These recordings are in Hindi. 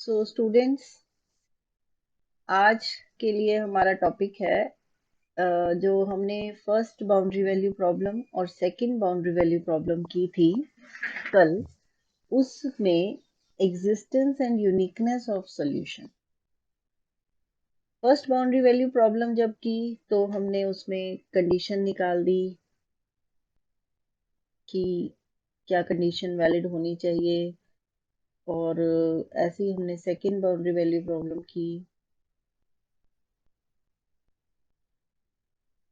सो स्टूडेंट्स, आज के लिए हमारा टॉपिक है जो हमने फर्स्ट बाउंड्री वैल्यू प्रॉब्लम और सेकंड बाउंड्री वैल्यू प्रॉब्लम की थी कल, उसमें existence and uniqueness of solution. First boundary value problem जब की तो हमने उसमें कंडीशन निकाल दी कि क्या कंडीशन वैलिड होनी चाहिए, और ऐसे ही हमने सेकंड बाउंड्री वैल्यू प्रॉब्लम की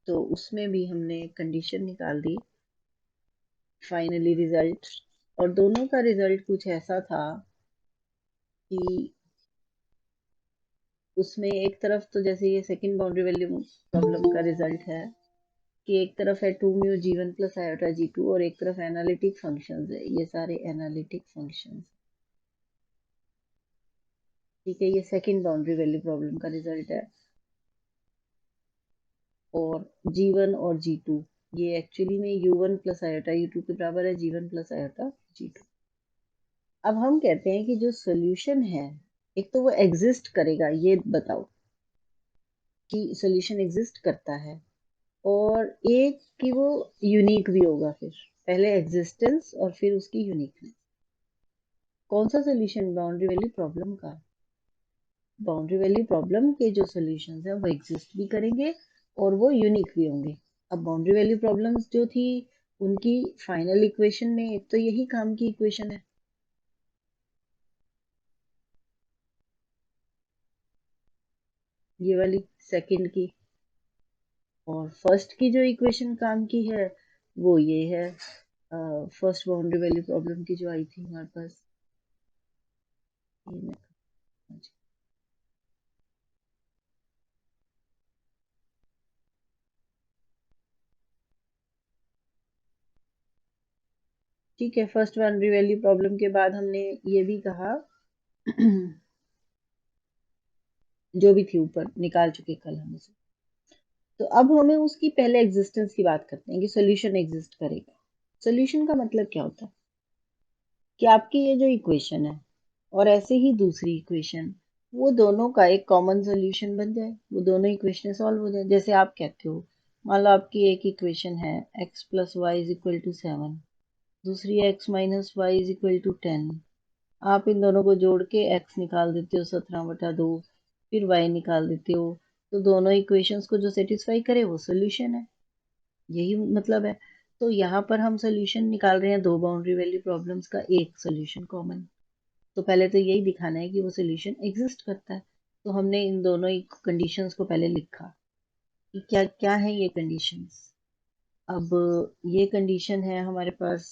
तो उसमें भी हमने कंडीशन निकाल दी। फाइनली रिजल्ट, और दोनों का रिजल्ट कुछ ऐसा था कि उसमें एक तरफ तो जैसे ये सेकंड बाउंड्री वैल्यू प्रॉब्लम का रिजल्ट है कि एक तरफ है 2 mu G1 plus iota G2 और एक तरफ एनालिटिक फंक्शंस है, ये सारे एनालिटिक फंक्शंस। ठीक है, ये सेकंड बाउंड्री वैल्यू प्रॉब्लम का रिजल्ट है। और जी1 और जी2 ये एक्चुअली में u1 प्लस आयोटा u2 के बराबर है, जी1 प्लस आयोटा जी2। अब हम कहते हैं कि जो सोल्यूशन है, एक तो वो एग्जिस्ट करेगा, ये बताओ कि सोल्यूशन एग्जिस्ट करता है, और एक कि वो यूनिक भी होगा। फिर पहले एग्जिस्टेंस और फिर उसकी यूनिकनेस। कौन सा सोल्यूशन? बाउंड्री वैल्यू प्रॉब्लम का। बाउंड्री वैल्यू प्रॉब्लम के जो सोल्यूशंस है वो एग्जिस्ट भी करेंगे और वो यूनिक भी होंगे। अब बाउंड्री वैल्यू प्रॉब्लम्स जो थी उनकी फाइनल इक्वेशन में एक तो यही काम की इक्वेशन है, ये वाली सेकंड की। और फर्स्ट की जो इक्वेशन काम की है वो ये है, फर्स्ट बाउंड्री वैल्यू प्रॉब्लम की जो आई थी हमारे पास। ये मैं- ठीक है, फर्स्ट बाउंड्री वैल्यू प्रॉब्लम के बाद हमने ये भी कहा जो भी थी ऊपर निकाल चुके कल हम उसे। तो अब हमें उसकी पहले एग्जिस्टेंस की बात करते हैं कि सोल्यूशन एग्जिस्ट करेगा। सोल्यूशन का मतलब क्या होता है कि आपकी ये जो इक्वेशन है और ऐसे ही दूसरी इक्वेशन, वो दोनों का एक कॉमन सोल्यूशन बन जाए, वो दोनों इक्वेशन सॉल्व हो जाए। जैसे आप कहते हो, मान लो आपकी एक इक्वेशन है x plus Y is equal to 7, दूसरी x minus Y is equal to 10। आप इन दोनों को जोड़ के x निकाल देते हो 17/2, फिर y निकाल देते हो, तो दोनों इक्वेशंस को जो सेटिस्फाई करे वो सोल्यूशन है। यही मतलब है। तो यहाँ पर हम सोल्यूशन निकाल रहे हैं दो बाउंड्री वैल्यू प्रॉब्लम्स का, एक सोल्यूशन कॉमन। तो पहले तो यही दिखाना है कि वो सोल्यूशन एग्जिस्ट करता है। तो हमने इन दोनों कंडीशंस को पहले लिखा कि क्या क्या है ये कंडीशंस। अब ये कंडीशन है हमारे पास,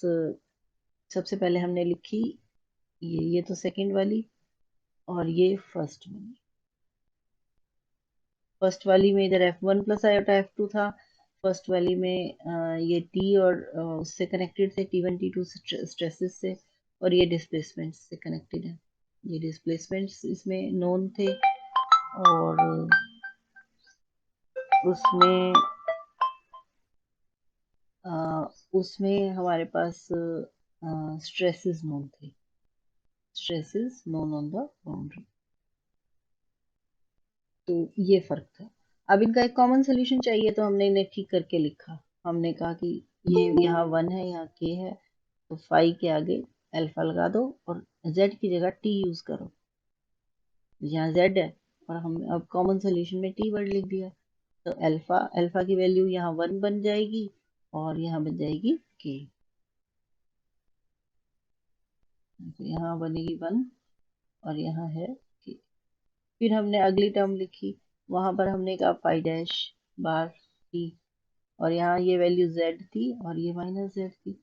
सबसे पहले हमने लिखी ये तो सेकंड वाली, और ये फर्स्ट वाली। फर्स्ट वाली में इधर F1 प्लस आयोटा F2 था। फर्स्ट वाली में ये T और उससे कनेक्टेड थे, T1 T2 स्ट्रेसेस से, और ये डिस्प्लेसमेंट से कनेक्टेड है। ये डिस्प्लेसमेंट्स इसमें नोन थे, और उसमें उसमें हमारे पास स्ट्रेसेस नोन थे, stresses known on the boundary. तो ये फर्क था। अब इनका एक कॉमन सोल्यूशन चाहिए, तो हमने इन्हें ठीक करके लिखा। हमने कहा कि ये यहाँ 1 है, यहाँ k है, तो फाई के आगे अल्फा लगा दो और z की जगह t यूज करो। यहाँ z है और हम अब कॉमन सोल्यूशन में t वर्ड लिख दिया, तो अल्फा अल्फा की वैल्यू यहाँ 1 बन जाएगी और यहाँ बन जाएगी k। तो यहाँ बनेगी 1 और यहाँ है k। फिर हमने अगली टर्म लिखी, वहां पर हमने कहा फाई डैश बार t, और यहाँ ये वैल्यू z थी और ये माइनस z थी।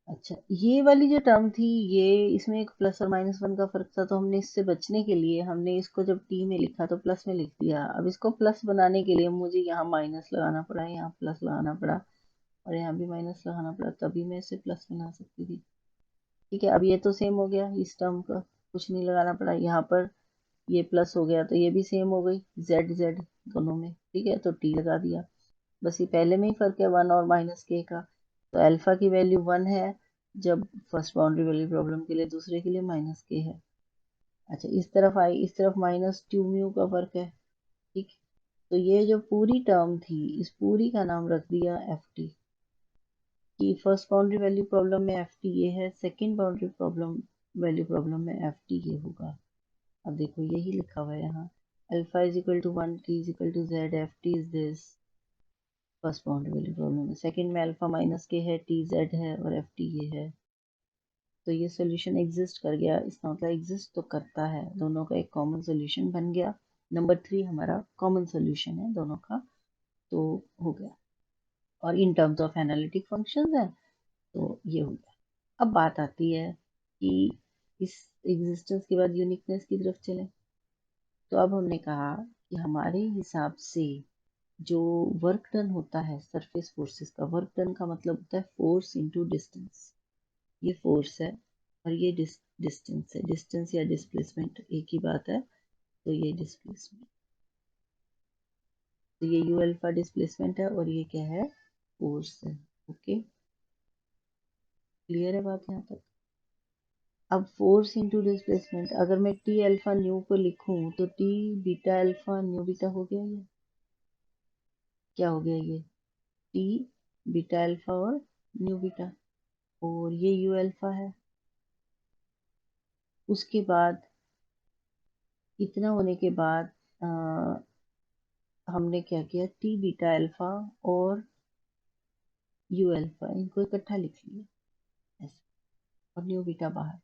अच्छा, ये वाली जो टर्म थी, ये इसमें एक प्लस और -1 का फर्क था, तो हमने इससे बचने के लिए हमने इसको जब टी में लिखा तो प्लस में लिख दिया। अब इसको प्लस बनाने के लिए मुझे यहाँ माइनस लगाना पड़ा, यहाँ प्लस लगाना पड़ा, और यहाँ भी माइनस लगाना पड़ा, तभी मैं इसे प्लस बना सकती थी। ठीक है, अब ये तो सेम हो गया, इस टर्म का कुछ नहीं लगाना पड़ा। यहाँ पर ये प्लस हो गया तो ये भी सेम हो गई, जेड जेड दोनों में। ठीक है, तो टी लगा दिया। बस ये पहले में ही फर्क है 1 और -k का। तो अल्फा की वैल्यू 1 है जब फर्स्ट बाउंड्री वैल्यू प्रॉब्लम के लिए, दूसरे के लिए -k है। अच्छा इस तरफ आई, इस तरफ माइनस ट्यू म्यू का फर्क है। ठीक, तो ये जो पूरी टर्म थी इस पूरी का नाम रख दिया एफ टी, कि फर्स्ट बाउंड्री वैल्यू प्रॉब्लम में एफ टी ये है, second boundary problem value problem में एफ टी ये होगा। अब देखो यही लिखा हुआ है यहाँ, alpha is equal to 1, T is equal to Z, F T is this. First boundary value problem में सेकेंड में अल्फा माइनस के है, टी जेड है और एफ टी ये है। तो ये सोल्यूशन एग्जिस्ट कर गया, इसका मतलब एग्जिस्ट तो करता है, दोनों का एक कॉमन सोल्यूशन बन गया। नंबर 3 हमारा कॉमन सोल्यूशन है दोनों का, तो हो गया। और in terms of analytic functions है, तो ये हो गया। अब बात आती है कि इस एग्जिस्टेंस के बाद यूनिकनेस की तरफ चलें। तो अब हमने कहा कि हमारे हिसाब से जो वर्क डन होता है सरफेस फोर्सेस का, वर्क डन का मतलब होता है फोर्स इनटू डिस्टेंस। ये फोर्स है और ये डिस्टेंस है, डिस्टेंस या डिस्प्लेसमेंट एक ही बात है। तो ये डिस्प्लेसमेंट, तो ये यू अल्फा डिस्प्लेसमेंट है और ये क्या है, फोर्स है। ओके, क्लियर है बात यहाँ तक। अब फोर्स इंटू डिस्प्लेसमेंट, अगर मैं टी अल्फा न्यू को लिखूं तो T beta alpha new beta हो गया, ये क्या हो गया, ये टी बीटा अल्फा और न्यू बीटा, और ये यू अल्फा है। उसके बाद इतना होने के बाद हमने क्या किया, टी बीटा अल्फा और यू अल्फा इनको इकट्ठा लिख लिया ऐसे, और न्यू बीटा बाहर,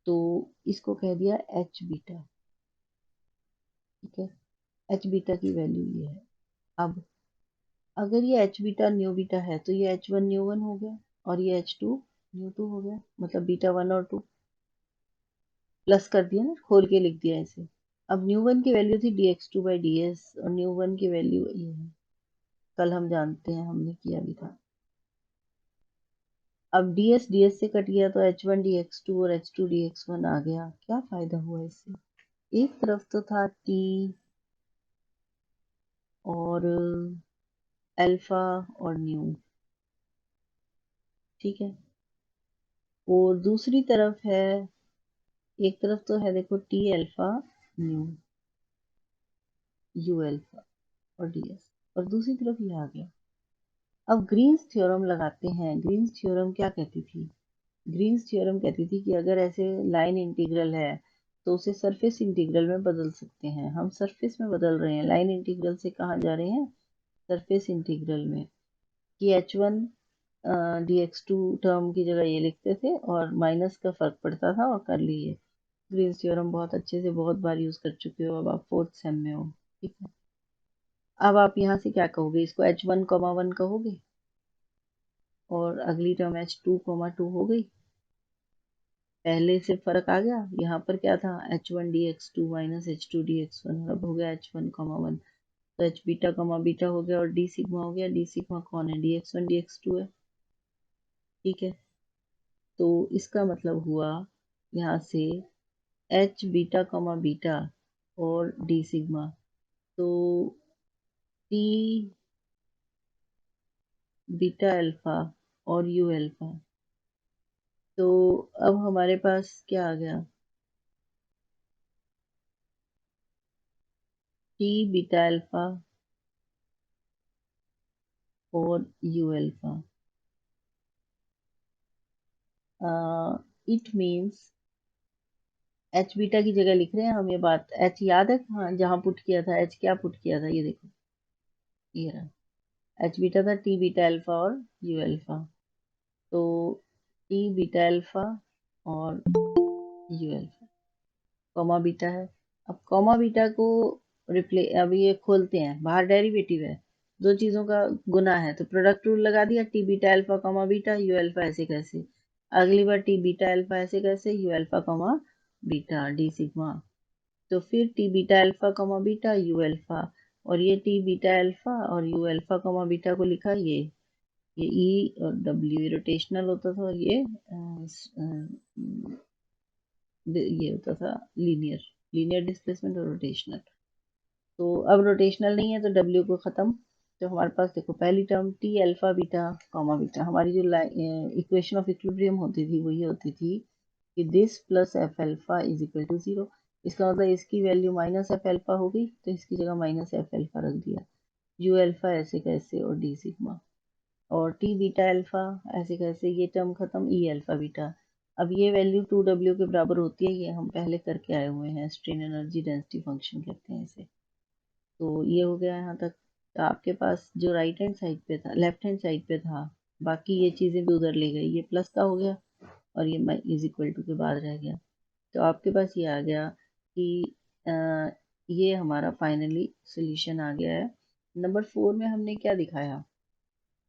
तो इसको कह दिया एच बीटा। ठीक है, एच बीटा की वैल्यू ये है। अब अगर ये एच बीटा न्यू बीटा है तो ये एच वन न्यू वन हो गया और ये एच टू न्यू टू हो गया, मतलब बीटा वन और टू प्लस कर दिया ना, खोल के लिख दिया इसे। अब न्यू वन की वैल्यू थी D X two by D S और न्यू वन की वैल्यू ये है, कल हम जानते हैं, हमने किया भी था। अब डी एस से कट गया तो H one D X two और H two D X one आ गया। क्या फायदा हुआ इससे, एक तरफ तो था टी और अल्फा और न्यू, ठीक है, और दूसरी तरफ है, एक तरफ तो है देखो T alpha new you alpha और डी एस, और दूसरी तरफ ये आ गया। अब ग्रीन्स थ्योरम लगाते हैं। ग्रीन्स थ्योरम क्या कहती थी, ग्रीन्स थ्योरम कहती थी कि अगर ऐसे लाइन इंटीग्रल है तो उसे सरफेस इंटीग्रल में बदल सकते हैं। हम सरफेस में बदल रहे हैं, लाइन इंटीग्रल से कहाँ जा रहे हैं, सरफेस इंटीग्रल में, कि H one D X two term की जगह ये लिखते थे और माइनस का फर्क पड़ता था और कर लिए। ग्रीन्स थ्योरम बहुत अच्छे से बहुत बार यूज कर चुके हो, अब आप फोर्थ सेम में हो। ठीक है, अब आप यहाँ से क्या कहोगे, इसको एच वन कॉमा वन कहोगे और अगली term H two comma two हो गई। पहले से फर्क आ गया, यहाँ पर क्या था, H one D X two minus H two D X one, अब हो गया एच वन कॉमा वन, तो एच बीटा कॉमा बीटा हो गया और डी सिग्मा हो गया। डी सिग्मा कौन है, D X one D X two है। ठीक है, तो इसका मतलब हुआ यहाँ से एच बीटा कॉमा बीटा और डी सिग्मा, तो टी बीटा अल्फा और यू अल्फा, तो अब हमारे पास क्या आ गया, टी बीटा अल्फा और U alpha. It means H beta की जगह लिख रहे हैं हम, ये बात एच याद है, हाँ जहाँ पुट किया था, एच क्या पुट किया था, ये देखो, ये रहा एच बीटा था टी बीटा अल्फा और यू अल्फा, तो टी बीटा अल्फा और यू अल्फा कॉमा बीटा है। अब कॉमा बीटा को अब ये खोलते हैं, बाहर डेरिवेटिव है, दो चीजों का गुना है, तो प्रोडक्ट रूल लगा दिया, T beta alpha comma beta you alpha ऐसे कैसे, अगली बार टी बीटा अल्फा ऐसे कैसे, you alpha comma beta D sigma, तो फिर T beta alpha comma beta you alpha, और ये टी बीटा अल्फा और यू अल्फा कॉमा बीटा को लिखा ये ई और डब्ल्यू रोटेशनल होता था और ये होता था लीनियर, लीनियर डिस्प्लेसमेंट और रोटेशनल। तो अब रोटेशनल नहीं है तो डब्ल्यू को खत्म, तो हमारे पास देखो पहली term T alpha beta comma beta, हमारी जो इक्वेशन ऑफ इक्विलिब्रियम होती थी वो ये होती थी, कि this plus F alpha is equal to 0। इसका मतलब इसकी वैल्यू माइनस एफ एल्फा हो गई, तो इसकी जगह माइनस एफ एल्फा रख दिया। यू एल्फा ऐसे कैसे, और डी सिग्मा, और टी बीटा अल्फा ऐसे कैसे, ये टर्म खत्म, ई अल्फा बीटा। अब ये वैल्यू 2W के बराबर होती है, ये हम पहले करके आए हुए हैं, स्ट्रेन एनर्जी डेंसिटी फंक्शन कहते हैं इसे। तो ये हो गया यहाँ तक। तो आपके पास जो राइट हैंड साइड पे था, लेफ्ट हैंड साइड पे था, बाकी ये चीज़ें भी उधर ले गई, ये प्लस का हो गया और ये इज इक्वल टू के बाद रह गया। तो आपके पास ये आ गया कि ये हमारा फाइनली सोल्यूशन आ गया है। नंबर 4 में हमने क्या दिखाया,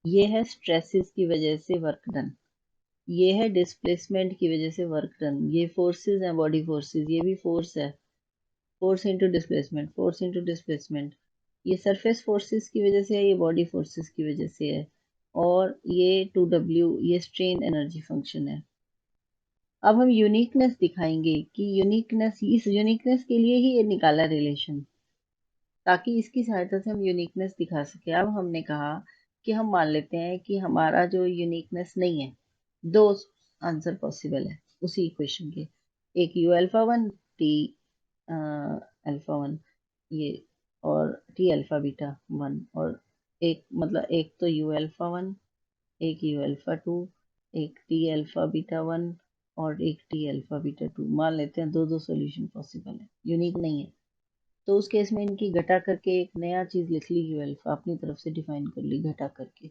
ये है स्ट्रेसेस की वजह से वर्क डन, ये है डिस्प्लेसमेंट की वजह से वर्क डन, ये फोर्सेस हैं, बॉडी फोर्सेस, ये भी फोर्स है, force into displacement, force into displacement. ये सरफेस फोर्सेस की वजह से है, ये बॉडी फोर्सेस की वजह से है, और ये 2W ये स्ट्रेन एनर्जी फंक्शन है। अब हम यूनिकनेस दिखाएंगे कि यूनिकनेस, इस यूनिकनेस के लिए ही ये निकाला रिलेशन, ताकि इसकी सहायता से हम यूनिकनेस दिखा सके। अब हमने कहा कि हम मान लेते हैं कि हमारा जो यूनिकनेस नहीं है, दो आंसर पॉसिबल है उसी इक्वेशन के, एक you alpha one, T alpha one, ये, और टी अल्फा बीटा वन, और एक मतलब एक तो यू अल्फा वन, एक यू अल्फा टू, एक टी अल्फा बीटा वन, और एक टी अल्फा बीटा टू। मान लेते हैं दो दो सॉल्यूशन पॉसिबल है, यूनिक नहीं है। तो उस केस में इनकी घटा करके एक नया चीज लिख ली, यू अल्फा अपनी तरफ से डिफाइन कर ली घटा करके।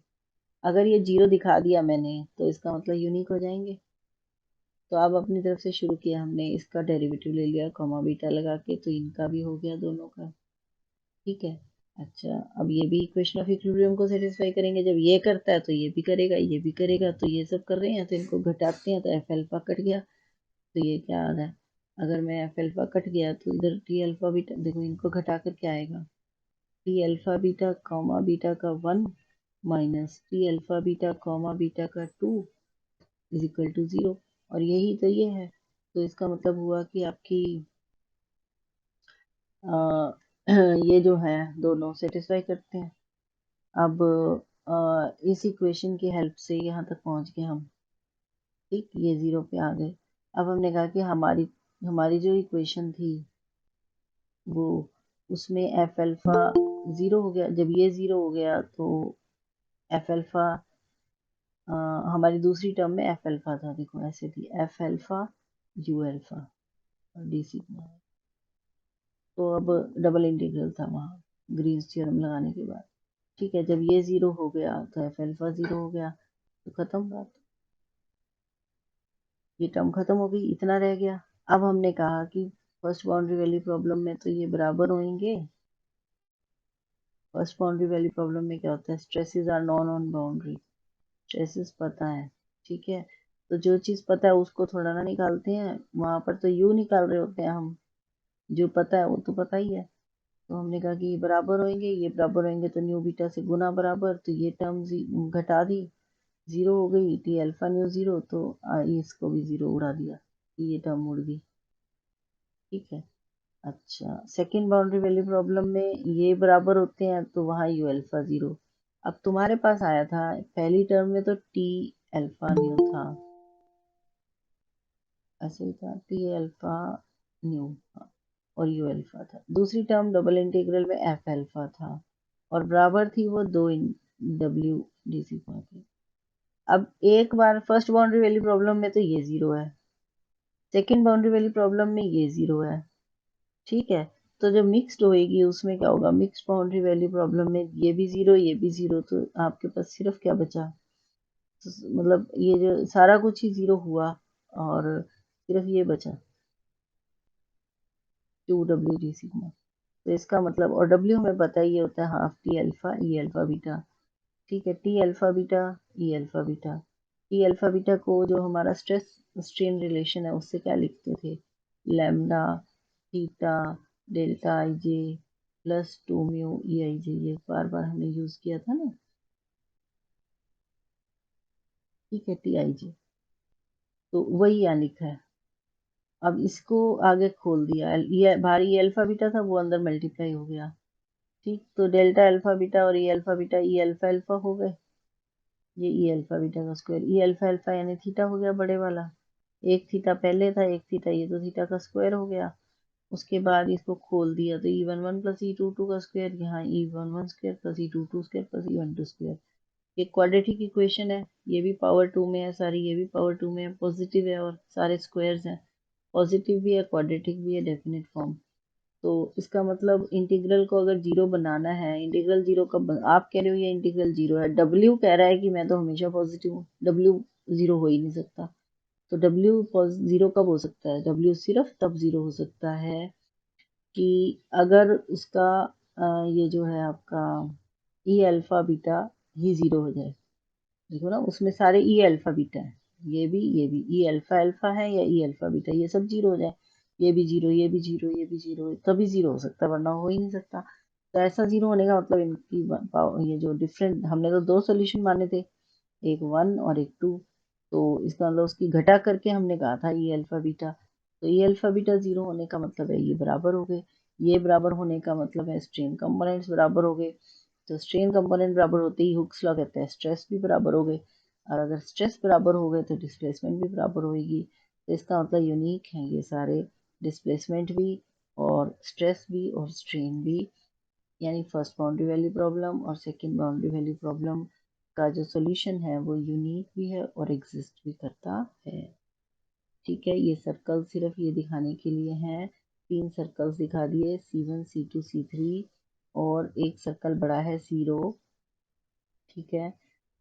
अगर ये जीरो दिखा दिया मैंने तो इसका मतलब यूनिक हो जाएंगे। तो अब अपनी तरफ से शुरू किया हमने, इसका डेरिवेटिव ले लिया कॉमा बीटा लगा के, तो इनका भी हो गया दोनों का। ठीक है। अच्छा, अब ये भी इक्वेशन ऑफ इक्विलिब्रियम को सेटिस्फाई करेंगे, जब ये करता है तो ये भी करेगा, ये भी करेगा, तो ये सब कर रहे हैं, तो इनको घटाते हैं, तो एफ अल्फा कट गया, तो ये क्या आ रहा है, अगर मैं एफ अल्फा कट गया तो इधर टी अल्फा बीटा, देखो इनको घटा कर क्या आएगा, T alpha beta comma beta का 1 minus T alpha beta comma beta का 2 इज इक्वल टू 0। और यही तो ये है। तो इसका मतलब हुआ कि आपकी आ, ये जो है दोनों सेटिस्फाई करते हैं। अब इस इक्वेशन की हेल्प से यहाँ तक पहुँच गए हम। ठीक, ये 0 पे आ गए। अब हमने कहा कि हमारी हमारी जो इक्वेशन थी वो, उसमें एफ अल्फा 0 हो गया, जब ये 0 हो गया तो एफ अल्फा, हमारी दूसरी टर्म में एफ अल्फा था, देखो ऐसे थी एफ अल्फा यू अल्फा और डी सिग्मा। तो अब डबल इंटीग्रल था वहाँ ग्रीन्स थ्योरम लगाने के बाद। ठीक है, जब ये 0 हो गया तो एफ अल्फा 0 हो गया, तो खत्म बात, ये टर्म खत्म हो गई, इतना रह गया। अब हमने कहा कि फर्स्ट बाउंड्री वैल्यू प्रॉब्लम में तो ये बराबर होंगे। फर्स्ट बाउंड्री वैल्यू प्रॉब्लम में क्या होता है, stresses are known on boundary, stresses पता है। ठीक है, तो जो चीज पता है उसको थोड़ा ना निकालते हैं, वहां पर तो यू निकाल रहे होते हैं हम, जो पता है वो तो पता ही है। तो हमने कहा कि ये बराबर होंगे, ये बराबर होंगे, तो न्यू बीटा से गुना बराबर, तो ये टर्म घटा दी, 0 हो गई, टी अल्फा न्यू 0, तो इसको भी 0 उड़ा दिया, ये टर्म उड़ गई। ठीक है। अच्छा, सेकंड बाउंड्री वैल्यू प्रॉब्लम में ये बराबर होते हैं, तो वहाँ यू अल्फा 0। अब तुम्हारे पास आया था पहली टर्म में तो टी अल्फा न्यू था, ऐसे ही था, टी अल्फा न्यू था, और यू अल्फा था। दूसरी टर्म डबल इंटीग्रल में एफ अल्फा था, और बराबर थी वो दो इन डब्ल्यू डी सिग्मा की। अब एक बार फर्स्ट बाउंड्री वैल्यू प्रॉब्लम में तो ये 0 है, सेकंड बाउंड्री वैल्यू प्रॉब्लम में ये 0 है। ठीक है, तो जब मिक्स्ड होएगी उसमें क्या होगा, मिक्स्ड बाउंड्री वैल्यू प्रॉब्लम में ये भी 0 ये भी 0, तो आपके पास सिर्फ क्या बचा, तो मतलब ये जो सारा कुछ ही 0 हुआ, और सिर्फ ये बचा 2W डी सिग्मा। तो इसका मतलब, और W हमें पता ही होता है हाफ टी अल्फा ई अल्फा बीटा। ठीक है, टी अल्फा बीटा ई alpha beta, T alpha beta को जो हमारा स्ट्रेस स्ट्रेन रिलेशन है उससे क्या लिखते थे, lambda theta delta I J plus 2 mu E I J, ये बार बार हमने यूज किया था ना। ठीक है, टी आई जे, तो वही यहाँ लिखा है। अब इसको आगे खोल दिया, ये भारी अल्फा बीटा था वो अंदर मल्टीप्लाई हो गया। ठीक, तो डेल्टा अल्फा बीटा और ई अल्फा बीटा, ई अल्फा अल्फा हो गए, ये ई अल्फा बीटा का स्क्वायर, ई अल्फा अल्फा यानी थीटा हो गया बड़े वाला। एक थीटा पहले था, एक थीटा, ये तो थीटा का स्क्वायर हो गया। उसके बाद इसको खोल दिया तो E11 प्लस E22 का स्क्वायर, यहाँ E11 square plus E22 square plus E12 square. ये क्वाड्रेटिक इक्वेशन है, ये भी पावर 2 में है सारी, ये भी पावर 2 में है, पॉजिटिव है और सारे स्क्वायर्स हैं, पॉजिटिव भी है, क्वाड्रेटिक भी है, डेफिनेट फॉर्म। तो इसका मतलब इंटीग्रल को अगर जीरो बनाना है, इंटीग्रल जीरो कब आप कह रहे हो ये इंटीग्रल जीरो है, डब्ल्यू कह रहा है कि मैं तो हमेशा पॉजिटिव हूँ, डब्ल्यू जीरो हो ही नहीं सकता। तो डब्ल्यू जीरो कब हो सकता है, डब्ल्यू सिर्फ तब जीरो हो सकता है कि अगर उसका ये जो है आपका ई अल्फा बीटा ही जीरो हो जाए। देखो ना, उसमें सारे ई अल्फा बीटा है, ये भी ई अल्फा अल्फा है या ई अल्फा बीटा, ये सब जीरो हो जाए, ये भी जीरो, ये भी जीरो, ये भी जीरो, तभी जीरो हो सकता है, वरना हो ही नहीं सकता। तो ऐसा जीरो होने का मतलब इनकी ये जो डिफरेंट, हमने तो दो सोल्यूशन माने थे, एक 1 और एक 2। तो इसका मतलब उसकी घटा करके हमने कहा था ई अल्फा बीटा। तो ई अल्फा बीटा जीरो होने का मतलब है ये बराबर हो गए, ये बराबर होने का मतलब है स्ट्रेन कंपोनेंट्स बराबर हो गए। तो स्ट्रेन कंपोनेंट बराबर होते ही हुक्स लॉ कहते हैं स्ट्रेस भी बराबर हो गए, और अगर स्ट्रेस बराबर हो गए तो डिस्प्लेसमेंट भी बराबर होगी। तो इसका मतलब यूनिक है ये सारे, डिस्प्लेसमेंट भी और स्ट्रेस भी और स्ट्रेन भी, यानी फर्स्ट बाउंड्री वैल्यू प्रॉब्लम और सेकंड बाउंड्री वैल्यू प्रॉब्लम का जो सॉल्यूशन है वो यूनिक भी है और एग्जिस्ट भी करता है। ठीक है, ये सर्कल सिर्फ ये दिखाने के लिए हैं, तीन सर्कल्स दिखा दिए, C1 C2 C3, और एक सर्कल बड़ा है जीरो। ठीक है,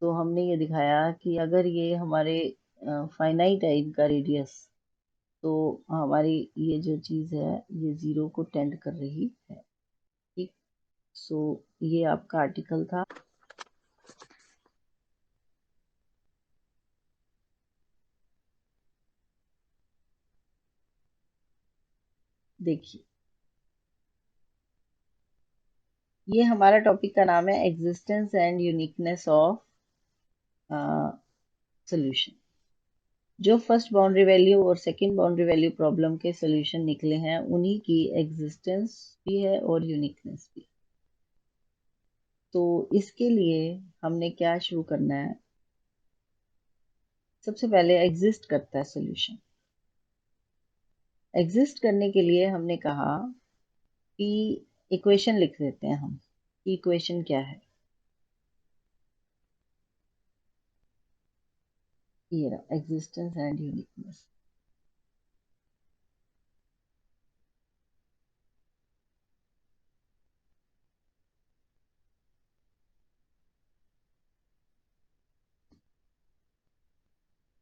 तो हमने ये दिखाया कि अगर ये हमारे फाइनाइट है इनका रेडियस, तो हमारी ये जो चीज़ है ये जीरो को टेंड कर रही है। ठीक, सो ये आपका आर्टिकल था। देखिए, ये हमारा टॉपिक का नाम है existence and uniqueness of solution. जो फर्स्ट बाउंड्री वैल्यू और सेकंड बाउंड्री वैल्यू प्रॉब्लम के सॉल्यूशन निकले हैं उन्हीं की एग्जिस्टेंस भी है और यूनिकनेस भी। तो इसके लिए हमने क्या शुरू करना है, सबसे पहले एग्जिस्ट करता है सॉल्यूशन। एग्जिस्ट करने के लिए हमने कहा कि इक्वेशन लिख देते हैं हम, इक्वेशन क्या है, ये रहा एग्जिस्टेंस एंड यूनिकनेस।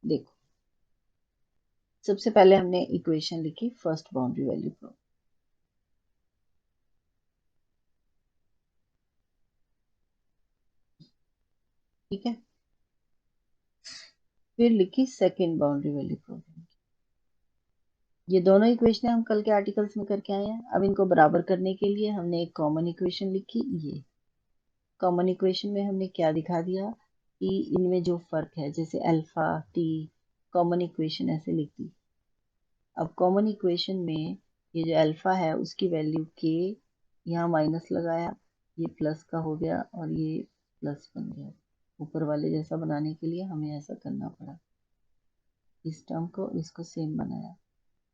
देखो, सबसे पहले हमने इक्वेशन लिखी फर्स्ट बाउंड्री वैल्यू प्रॉब्लम। ठीक है, फिर लिखी सेकंड बाउंड्री वैल्यू प्रॉब्लम। ये दोनों इक्वेशन हम कल के आर्टिकल्स में करके आए हैं। अब इनको बराबर करने के लिए हमने एक कॉमन इक्वेशन लिखी। ये कॉमन इक्वेशन में हमने क्या दिखा दिया कि इनमें जो फर्क है, जैसे अल्फा टी, कॉमन इक्वेशन ऐसे लिख दी। अब कॉमन इक्वेशन में ये जो अल्फा है उसकी वैल्यू के, यहाँ माइनस लगाया, ये प्लस का हो गया और ये प्लस बन गया। ऊपर वाले जैसा बनाने के लिए हमें ऐसा करना पड़ा, इस टर्म को इसको सेम बनाया,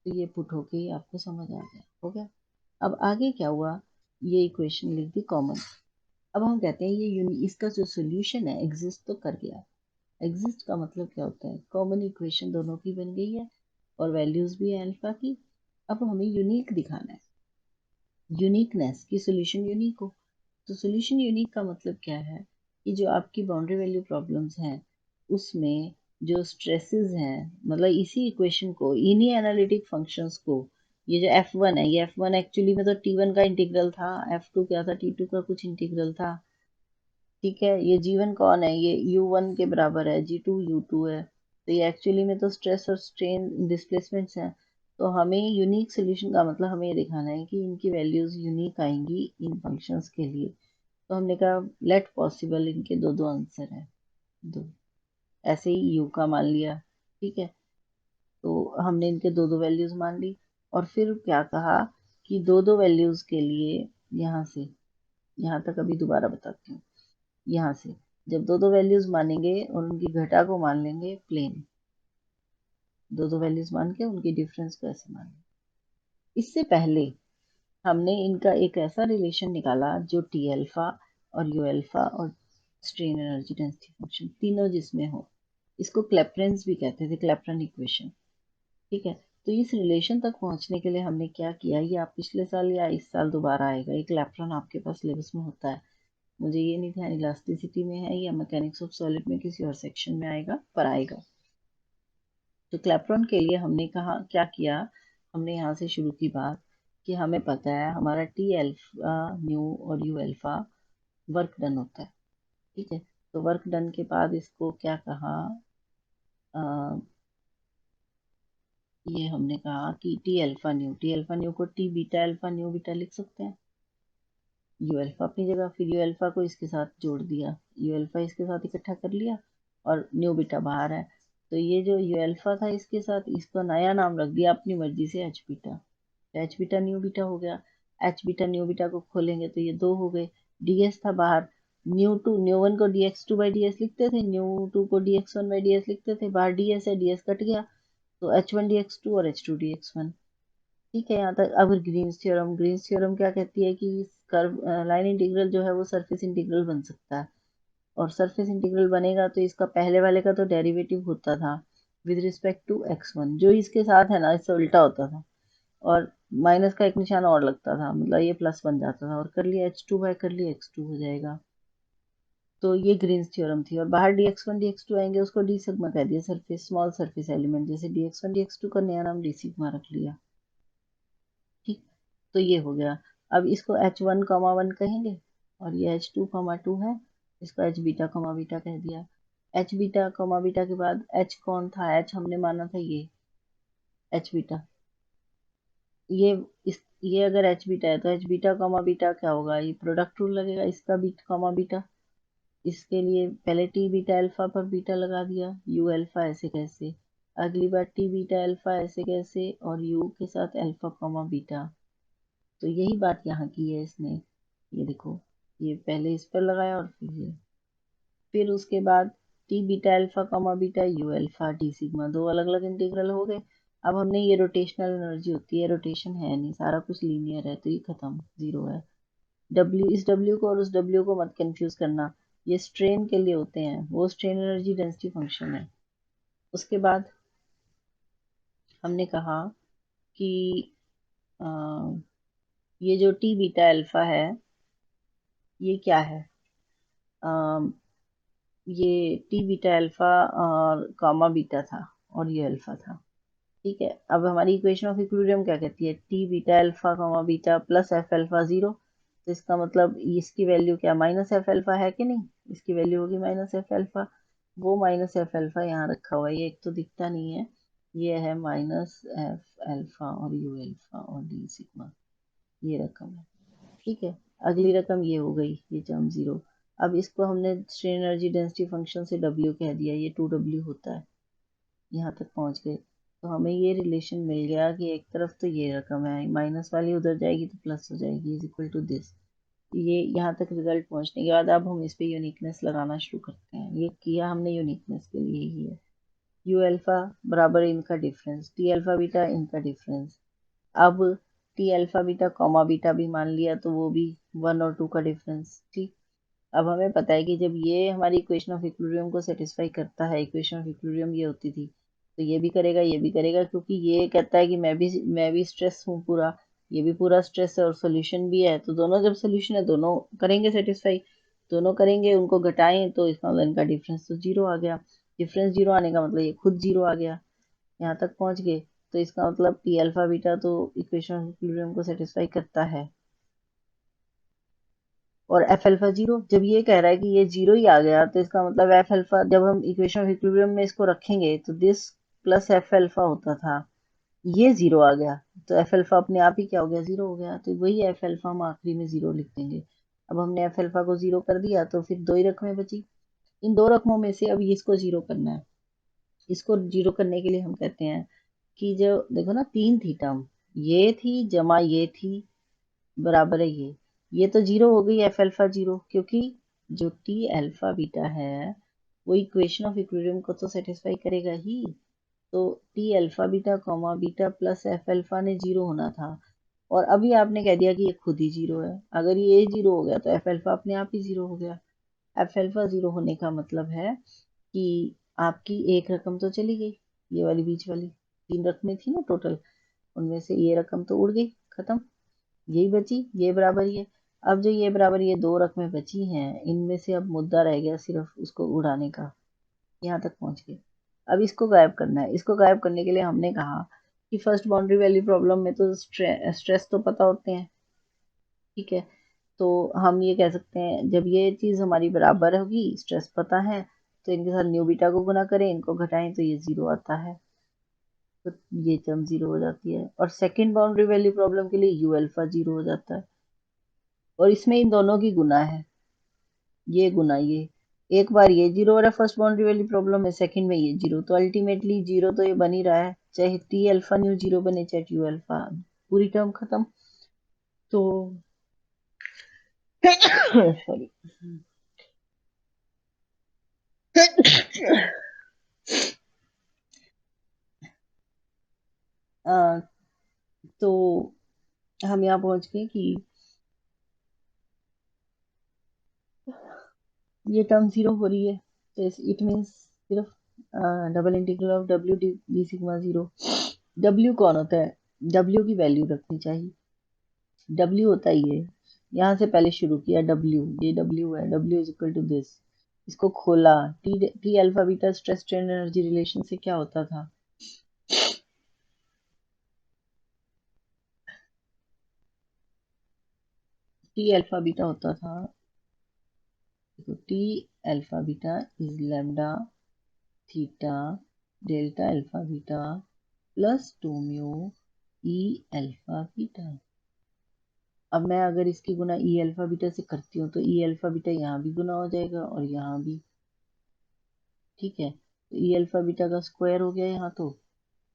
तो ये पुट होके ही आपको समझ आ गया, हो गया। अब आगे क्या हुआ, ये इक्वेशन लिख दी कॉमन। अब हम कहते हैं ये इसका जो सोल्यूशन है एग्जिस्ट तो कर गया। एग्जिस्ट का मतलब क्या होता है, कॉमन इक्वेशन दोनों की बन गई है और वैल्यूज भी है अल्फा की। अब हमें यूनिक दिखाना है, यूनिकनेस की सोल्यूशन यूनिक हो। तो सोल्यूशन यूनिक का मतलब क्या है कि जो आपकी बाउंड्री वैल्यू प्रॉब्लम्स हैं उसमें जो स्ट्रेसेस हैं, मतलब इसी इक्वेशन को, इन्हीं एनालिटिक फंक्शंस को, ये जो F1 है, ये F1 एक्चुअली में तो T1 का इंटीग्रल था, F2 क्या था, T2 का कुछ इंटीग्रल था। ठीक है, ये G1 कौन है, ये U1 के बराबर है, G2 U2 है। तो ये एक्चुअली में तो स्ट्रेस और स्ट्रेन डिस्प्लेसमेंट्स हैं। तो हमें यूनिक सोल्यूशन का मतलब हमें ये दिखाना है कि इनकी वैल्यूज यूनिक आएंगी इन फंक्शंस के लिए। तो हमने कहा लेट पॉसिबल, इनके दो दो आंसर है, दो, ऐसे ही यू का मान लिया। ठीक है, तो हमने इनके दो दो वैल्यूज मान ली, और फिर क्या कहा कि दो दो वैल्यूज के लिए यहाँ से, यहाँ तक अभी दोबारा बताती हूँ, यहाँ से जब दो दो वैल्यूज मानेंगे और उनकी घटा को मान लेंगे प्लेन, दो दो वैल्यूज मान के उनकी डिफरेंस को ऐसे मान लिया। इससे पहले हमने इनका एक ऐसा रिलेशन निकाला जो टी अल्फा और यू अल्फा और स्ट्रेन एनर्जी डेंसिटी फंक्शन तीनों जिसमें हो, इसको क्लेप्रेंस भी कहते थे, क्लेप्रन इक्वेशन। ठीक है, तो इस रिलेशन तक पहुंचने के लिए हमने क्या किया, ये आप पिछले साल या इस साल दोबारा आएगा, एक क्लेप्रन आपके पास सिलेबस में होता है, मुझे ये नहीं ध्यान इलास्टिसिटी में है या मैकेनिक्स ऑफ सॉलिड में किसी और सेक्शन में आएगा, पर आएगा। तो क्लेप्रॉन के लिए हमने कहा क्या किया, हमने यहाँ से शुरू की बात कि हमें पता है हमारा टी अल्फा न्यू और यू अल्फा वर्क डन होता है। ठीक है, तो वर्क डन के बाद इसको क्या कहा, आ, ये हमने कहा कि टी अल्फा न्यू को T beta alpha new beta लिख सकते हैं, यू अल्फा अपनी जगह, फिर यू अल्फा को इसके साथ जोड़ दिया, यू अल्फा इसके साथ इकट्ठा कर लिया और न्यू बीटा बाहर है, तो ये जो यू अल्फा था इसके साथ इसको नया नाम रख दिया अपनी मर्जी से H beta, H beta new beta हो गया। एच बीटा न्यू बीटा को खोलेंगे तो ये दो हो गए, डीएस था बाहर, न्यू वन को डीएक्स टू बाई डीएस लिखते थे, न्यू टू को डीएक्स वन बाई डीएस लिखते थे, बाहर डीएस है, डीएस कट गया, तो एच वन डीएक्स टू और एच टू डीएक्स वन। ठीक है, यहाँ तक। अब ग्रीन्स थ्योरम क्या कहती है कि कर्व लाइन इंटीग्रल जो है वो सरफेस इंटीग्रल बन सकता है, और सरफेस इंटीग्रल बनेगा तो इसका पहले वाले का तो डेरिवेटिव होता था with respect to X one, जो इसके साथ है ना इससे उल्टा होता था, और माइनस का एक निशान और लगता था, मतलब ये प्लस बन जाता था, और कर लिया एच टू बाय कर लिया एक्स टू हो जाएगा। तो ये ग्रीन्स थ्योरम थी, और बाहर D X one D X two आएंगे उसको डी सिग्मा कह दिया, सरफेस स्मॉल सरफेस एलिमेंट, जैसे D X one D X two का नया नाम डी सिग्मा रख लिया। ठीक, तो ये हो गया। अब इसको एच वन कॉमा वन कहेंगे, और ये एच टू कॉमा टू है, इसको एच बीटा कॉमा बीटा कह दिया। एच बीटा कॉमा बीटा के बाद एच कौन था, एच हमने माना था ये एच बीटा, ये ये अगर एच बीटा है तो एच बीटा कॉमा बीटा क्या होगा, ये प्रोडक्ट रूल लगेगा इसका बीट कॉमा बीटा, इसके लिए पहले टी बीटा अल्फा पर बीटा लगा दिया, यू अल्फा ऐसे कैसे, अगली बार टी बीटा अल्फा ऐसे कैसे, और यू के साथ अल्फा कॉमा बीटा। तो यही बात यहाँ की है इसने, ये देखो, ये पहले इस पर लगाया और फिर ये, फिर उसके बाद T beta alpha comma beta you alpha D sigma, दो अलग अलग इंटीग्रल हो गए। अब हमने ये रोटेशनल एनर्जी होती है, रोटेशन है नहीं, सारा कुछ लीनियर है, तो ये खत्म, जीरो है। डब्ल्यू, इस डब्ल्यू को और उस डब्ल्यू को मत कंफ्यूज करना, ये स्ट्रेन के लिए होते हैं, वो स्ट्रेन एनर्जी डेंसिटी फंक्शन है। उसके बाद हमने कहा कि आ, ये जो टी बीटा अल्फा है ये क्या है, आ, ये टी बीटा अल्फा और कॉमा बीटा था, और ये अल्फा था। ठीक है, अब हमारी इक्वेशन ऑफ इक्विलिब्रियम क्या कहती है, T beta alpha comma beta plus F alpha zero, तो इसका मतलब इसकी वैल्यू क्या माइनस एफ अल्फा है कि नहीं, इसकी वैल्यू होगी माइनस एफ अल्फा, वो माइनस एफ अल्फा यहाँ रखा हुआ है, ये एक तो दिखता नहीं है, ये है माइनस एफ अल्फा और यू अल्फा और डी सिग्मा, ये रकम है। ठीक है, अगली रकम ये हो गई, ये टर्म जीरो। अब इसको हमने स्ट्रेन एनर्जी डेंसिटी फंक्शन से डब्ल्यू कह दिया, ये टू डब्ल्यू होता है, यहाँ तक पहुंच गए। तो हमें ये रिलेशन मिल गया कि एक तरफ तो ये रकम है, माइनस वाली उधर जाएगी तो प्लस हो जाएगी, इज इक्वल टू दिस। ये यहाँ तक रिजल्ट पहुंचने के बाद अब हम इस पे यूनिकनेस लगाना शुरू करते हैं, ये किया हमने यूनिकनेस के लिए ही है। यू अल्फा बराबर इनका डिफरेंस, टी अल्फा बीटा इनका डिफरेंस, अब T alpha beta comma beta भी मान लिया तो वो भी वन और टू का डिफरेंस। ठीक, अब हमें पता है कि जब ये हमारी इक्वेशन ऑफ इक्विलिब्रियम को सेटिस्फाई करता है, इक्वेशन ऑफ इक्विलिब्रियम ये होती थी, तो ये भी करेगा ये भी करेगा, क्योंकि ये कहता है कि मैं भी स्ट्रेस हूँ पूरा, ये भी पूरा स्ट्रेस है और सोल्यूशन भी है, तो दोनों जब सोल्यूशन है दोनों करेंगे सेटिस्फाई, दोनों करेंगे, उनको घटाएं तो इसका मतलब इनका डिफरेंस तो जीरो आ गया, डिफरेंस जीरो आने का मतलब ये खुद जीरो आ गया, यहाँ तक पहुंच गए। तो इसका मतलब टी अल्फा बीटा तो इक्वेशन ऑफ इक्विलिब्रियम को सेटिस्फाई करता है, और एफ अल्फा जीरो, जब ये कह रहा है कि ये जीरो ही आ गया तो इसका मतलब एफ अल्फा, जब हम इक्वेशन ऑफ इक्विलिब्रियम में इसको रखेंगे तो दिस प्लस एफ अल्फा होता था, ये जीरो आ गया, तो एफ अल्फा अपने आप ही क्या हो गया, जीरो हो गया, तो वही एफ अल्फा हम आखिरी में जीरो लिख देंगे। अब हमने एफ अल्फा को जीरो कर दिया तो फिर दो ही रकमें बची, इन दो रकमों में से अब इसको जीरो करना है। इसको जीरो करने के लिए हम कहते हैं कि जो देखो ना तीन थी टर्म, ये थी जमा ये थी, बराबर है ये तो जीरो हो गई एफ अल्फा जीरो, क्योंकि जो टी अल्फा बीटा है वो इक्वेशन ऑफ इक्विलिब्रियम को तो सेटिस्फाई करेगा ही, तो T alpha beta comma beta plus F alpha ने जीरो होना था, और अभी आपने कह दिया कि ये खुद ही जीरो है। अगर ये जीरो हो गया तो एफ अल्फा अपने आप ही जीरो हो गया। एफ अल्फा जीरो होने का मतलब है कि आपकी एक रकम तो चली गई, ये वाली बीच वाली 3 रकमें थी ना टोटल, उनमें से ये रकम तो उड़ गई, खत्म। यही बची ये बराबर ये। अब जो ये बराबर ये 2 रकमें बची हैं, इनमें से अब मुद्दा रह गया सिर्फ उसको उड़ाने का। यहाँ तक पहुंच गए। अब इसको गायब करना है। इसको गायब करने के लिए हमने कहा कि फर्स्ट बाउंड्री वैल्यू प्रॉब्लम में तो स्ट्रेस तो पता होते हैं, ठीक है। तो हम ये कह सकते हैं जब ये चीज हमारी बराबर होगी, स्ट्रेस पता है, तो इनके साथ न्यू बीटा को गुना करें, इनको घटाएं तो ये जीरो आता है। तो ये टर्म जीरो हो जाती है। और सेकंड बाउंड्री वैल्यू प्रॉब्लम के लिए यू अल्फा जीरो हो जाता है, और इसमें इन दोनों की गुना है, ये गुना ये। एक बार ये जीरो हो रहा है फर्स्ट बाउंड्री वाली प्रॉब्लम में, सेकंड में ये जीरो, तो अल्टीमेटली जीरो तो ये बन ही रहा है, चाहे टी अल्फा न्यू जीरो बने चाहे ट्यू अल्फा। पूरी टर्म खत्म। तो सॉरी। तो हम यहाँ पहुंच गए कि ये टर्म जीरो हो रही है, तो इट मीन्स सिर्फ double integral of W D sigma zero. W कौन होता है? डब्ल्यू की वैल्यू रखनी चाहिए। डब्ल्यू होता ही है, यहाँ से पहले शुरू किया डब्ल्यू, ये डब्ल्यू है, W is equal to this. इसको खोला, T alpha beta stress strain energy relation से क्या होता था? टी अल्फा बीटा होता था, देखो T alpha beta is lambda theta delta alpha beta plus 2 mu E alpha beta. अब मैं अगर इसकी गुना ई अल्फा बीटा से करती हूँ तो ई अल्फा बीटा यहाँ भी गुना हो जाएगा और यहाँ भी, ठीक है। तो ई अल्फा बीटा का स्क्वायर हो गया यहाँ तो,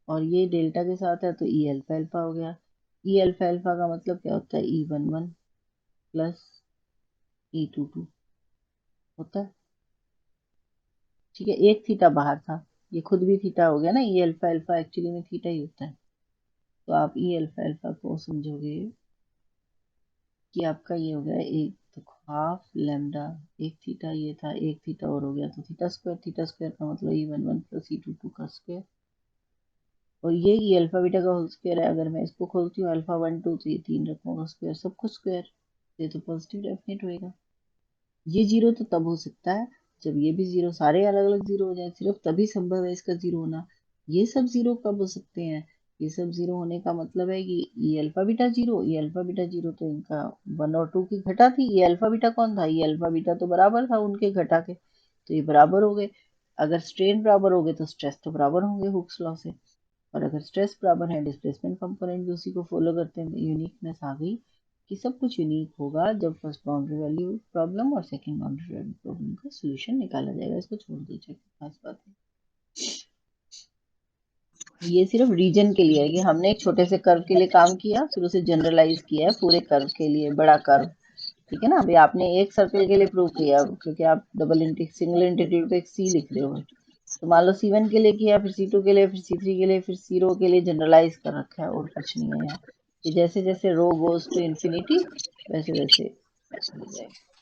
और ये डेल्टा के साथ है तो ई अल्फा अल्फा हो गया। ई अल्फा अल्फा का मतलब क्या होता है? E one one plus E two two होता है, ठीक है। एक थीटा बाहर था, ये खुद भी थीटा हो गया ना, ई अल्फा अल्फा एक्चुअली में थीटा ही होता है। तो आप ई अल्फा अल्फा को समझोगे कि आपका ये हो गया एक, तो हाफ लेमडा, एक थीटा ये था, एक थीटा और हो गया तो थीटा स्क्वायर का मतलब E one one plus E two two का स्क्वायर। और ये अल्फा बीटा का होल स्क्वायर है। अगर मैं इसको खोलती हूँ अल्फा वन टू, तो ये 3 रकमों का स्क्वायर, सब कुछ स्क्वायर, ये तो पॉजिटिव डेफिनेट होएगा। ये जीरो तो तब हो सकता है जब ये भी जीरो, सारे अलग अलग जीरो हो जाए, सिर्फ तभी संभव है इसका जीरो होना। ये सब जीरो कब हो सकते हैं? ये सब जीरो होने का मतलब है कि ये अल्फा बीटा जीरो, ये अल्फा बीटा जीरो तो इनका वन और टू की घटा थी। ये अल्फा बीटा कौन था? ये अल्फा बीटा तो बराबर था उनके घटा के, तो ये बराबर हो गए। अगर स्ट्रेन बराबर हो गए तो स्ट्रेस तो बराबर होंगे हुक्स लॉ से, और अगर स्ट्रेस बराबर है डिस्प्लेसमेंट कंपोनेंट भी उसी को फॉलो करते हैं, यूनिकनेस आ गई कि सब कुछ यूनिक होगा जब फर्स्ट बाउंड्री वैल्यू प्रॉब्लम और सेकंड बाउंड्री वैल्यू प्रॉब्लम का सॉल्यूशन निकाला जाएगा। इसको छोड़ दीजिए, खास बात है। ये सिर्फ रीजन के लिए है कि हमने एक छोटे से कर्व के लिए काम किया, फिर उसे जनरलाइज किया है पूरे कर्व के लिए, बड़ा कर्व, ठीक है ना। अभी आपने एक सर्कल के लिए प्रूव किया क्योंकि आप सिंगल इंटीग्रल पे एक सी लिख रहे हो, तो मान लो C1 के लिए किया, फिर C2 के लिए, फिर C3 के लिए, फिर C रो के लिए जनरलाइज कर रखा है, और कुछ नहीं है यहाँ। कि जैसे जैसे रो गोज टू इंफिनिटी वैसे वैसे हो जाएगा।